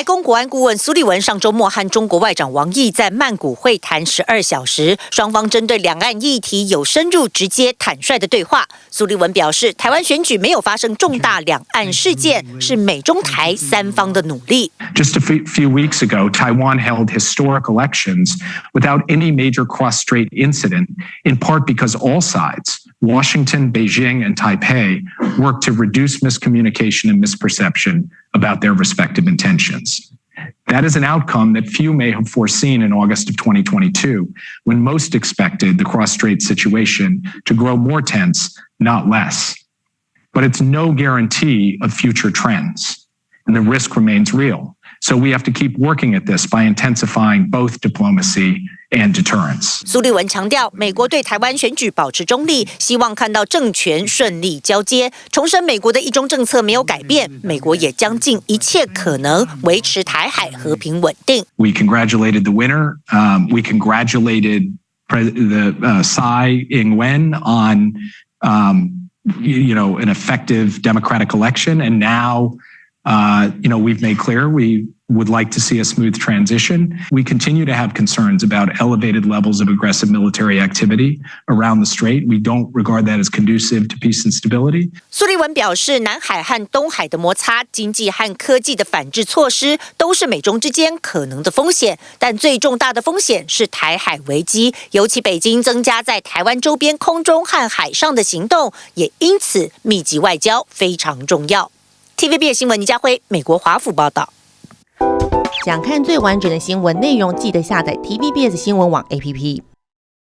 白宫国安顾问苏利文上周末和中国外长王毅在曼谷会谈12小时，双方针对两岸议题有深入、直接、坦率的对话。苏利文表示，台湾选举没有发生重大两岸事件，是美中台三方的努力。Just a few weeks ago, Taiwan held historic elections without any major cross-strait incident, in part because all sides, Washington, Beijing, and Taipei, worked to reduce miscommunication and misperception about their respective intentions. That is an outcome that few may have foreseen in August of 2022, when most expected the cross-strait situation to grow more tense, not less. But it's no guarantee of future trends, and the risk remains real. So we have to keep working at this by intensifying both diplomacy and deterrence. 苏利文强调，美国对台湾选举保持中立，希望看到政权顺利交接，重申美国的一中政策没有改变，美国也将尽一切可能维持台海和平稳定。We congratulated the winner. We congratulated Tsai Ing-wen on, an effective democratic election, and now. We've made clear we would like to see a smooth transition. We continue to have concerns about elevated levels of aggressive military activity around the Strait. We don't regard that as conducive to peace and stability. 苏利文表示，南海和东海的摩擦、经济和科技的反制措施，都是美中之间可能的风险。但最重大的风险是台海危机，尤其北京增加在台湾周边空中和海上的行动，也因此密集外交非常重要。TVBS 新闻倪家辉，美国华府报道。想看最完整的新闻内容，记得下载 TVBS 新闻网 APP。